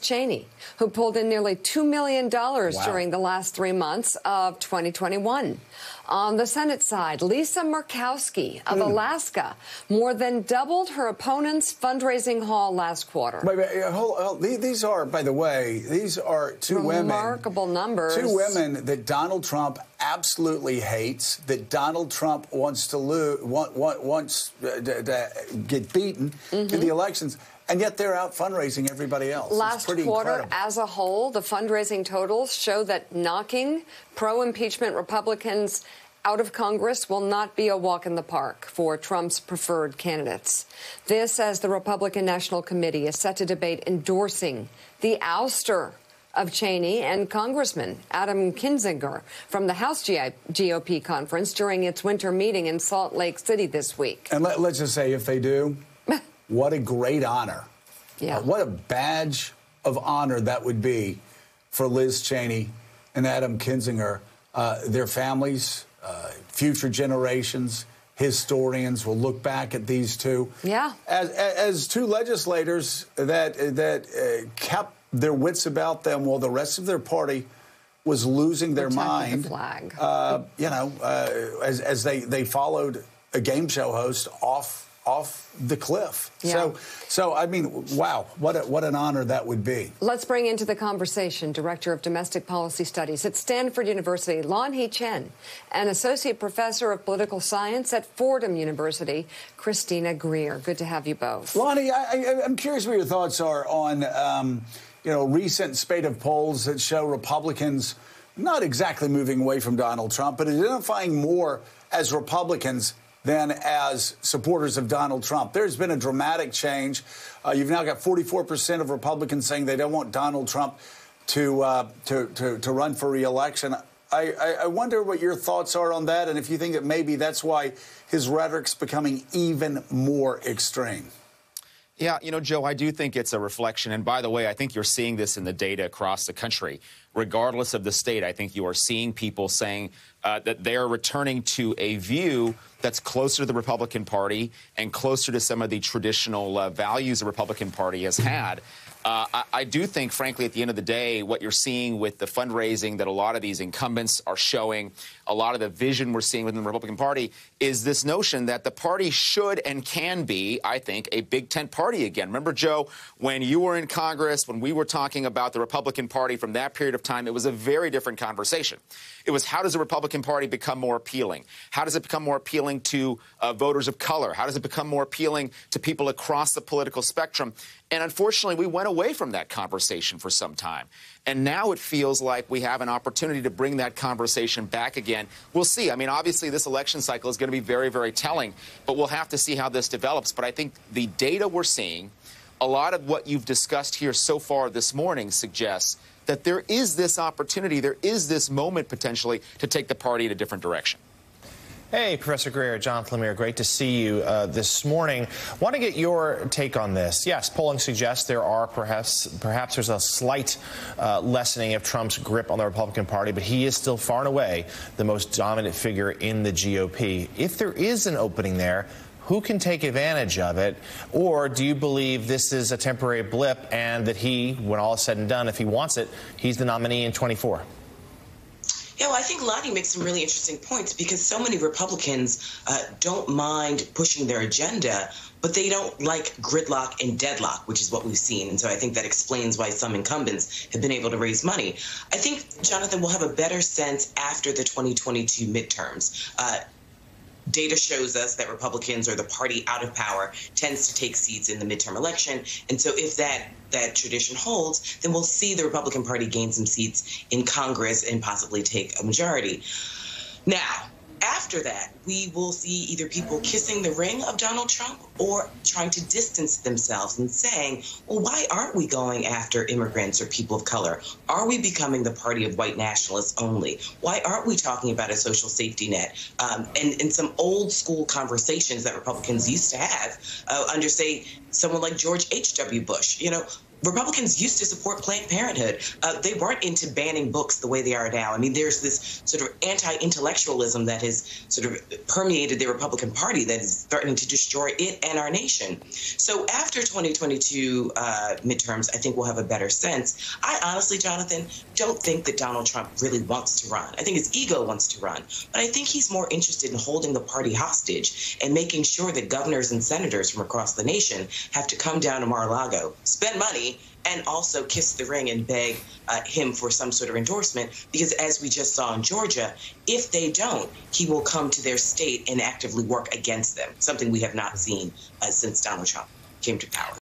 Cheney, who pulled in nearly $2 million during the last 3 months of 2021. On the Senate side, Lisa Murkowski of Alaska more than doubled her opponent's fundraising haul last quarter. These are, by the way, these are two women. Remarkable numbers. Two women that Donald Trump absolutely hates, that Donald Trump wants to lose, wants to get beaten in the elections. And yet they're out fundraising everybody else. Last quarter, as a whole, the fundraising totals show that knocking pro-impeachment Republicans out of Congress will not be a walk in the park for Trump's preferred candidates. This as the Republican National Committee is set to debate endorsing the ouster of Cheney and Congressman Adam Kinzinger from the House GOP conference during its winter meeting in Salt Lake City this week. And let's just say, if they do, what a great honor. Yeah. What a badge of honor that would be for Liz Cheney and Adam Kinzinger. Their families, future generations, historians will look back at these two as two legislators that kept their wits about them while the rest of their party was losing their mind. The flag. As they followed a game show host off the cliff. Yeah. So I mean, wow, what an honor that would be. Let's bring into the conversation Director of Domestic Policy Studies at Stanford University, Lanhee Chen, and Associate Professor of Political Science at Fordham University, Christina Greer. Good to have you both. Lanhee, I'm curious what your thoughts are on recent spate of polls that show Republicans not exactly moving away from Donald Trump, but identifying more as Republicans than as supporters of Donald Trump. There's been a dramatic change. You've now got 44% of Republicans saying they don't want Donald Trump to run for re-election. I wonder what your thoughts are on that, and if you think that maybe that's why his rhetoric's becoming even more extreme. Yeah, Joe, I do think it's a reflection. And by the way, I think you're seeing this in the data across the country. Regardless of the state, I think you are seeing people saying that they are returning to a view that's closer to the Republican Party and closer to some of the traditional values the Republican Party has had. I do think, frankly, at the end of the day, what you're seeing with the fundraising that a lot of these incumbents are showing, a lot of the vision we're seeing within the Republican Party, is this notion that the party should and can be, I think, a big tent party again. Remember, Joe, when you were in Congress, when we were talking about the Republican Party from that period of time, it was a very different conversation. It was, how does the Republican Party become more appealing? How does it become more appealing to voters of color? How does it become more appealing to people across the political spectrum? And unfortunately, we went away from that conversation for some time. And now it feels like we have an opportunity to bring that conversation back again. We'll see. I mean, obviously, this election cycle is going to be very, very telling, but we'll have to see how this develops. But I think the data we're seeing, a lot of what you've discussed here so far this morning suggests that there is this opportunity, there is this moment potentially to take the party in a different direction. Hey, Professor Greer, Jonathan Lemire, great to see you this morning. Want to get your take on this. Yes, polling suggests there are perhaps there's a slight lessening of Trump's grip on the Republican Party, but he is still far and away the most dominant figure in the GOP. If there is an opening there, who can take advantage of it? Or do you believe this is a temporary blip and that he, when all is said and done, if he wants it, he's the nominee in 24? Yeah, well, I think Lanhee makes some really interesting points because so many Republicans don't mind pushing their agenda, but they don't like gridlock and deadlock, which is what we've seen. And so I think that explains why some incumbents have been able to raise money. I think, Jonathan, we'll have a better sense after the 2022 midterms. Data shows us that Republicans, or the party out of power, tends to take seats in the midterm election. And so if that tradition holds, then we'll see the Republican Party gain some seats in Congress and possibly take a majority. Now, after that, we will see either people kissing the ring of Donald Trump or trying to distance themselves and saying, well, why aren't we going after immigrants or people of color? Are we becoming the party of white nationalists only? Why aren't we talking about a social safety net? And some old school conversations that Republicans used to have under, say, someone like George H.W. Bush. Republicans used to support Planned Parenthood. They weren't into banning books the way they are now. I mean, there's this sort of anti-intellectualism that has sort of permeated the Republican Party that is threatening to destroy it and our nation. So after 2022 midterms, I think we'll have a better sense. I honestly, Jonathan, don't think that Donald Trump really wants to run. I think his ego wants to run. But I think he's more interested in holding the party hostage and making sure that governors and senators from across the nation have to come down to Mar-a-Lago, spend money, and also kiss the ring and beg him for some sort of endorsement, because as we just saw in Georgia, if they don't, he will come to their state and actively work against them, something we have not seen since Donald Trump came to power.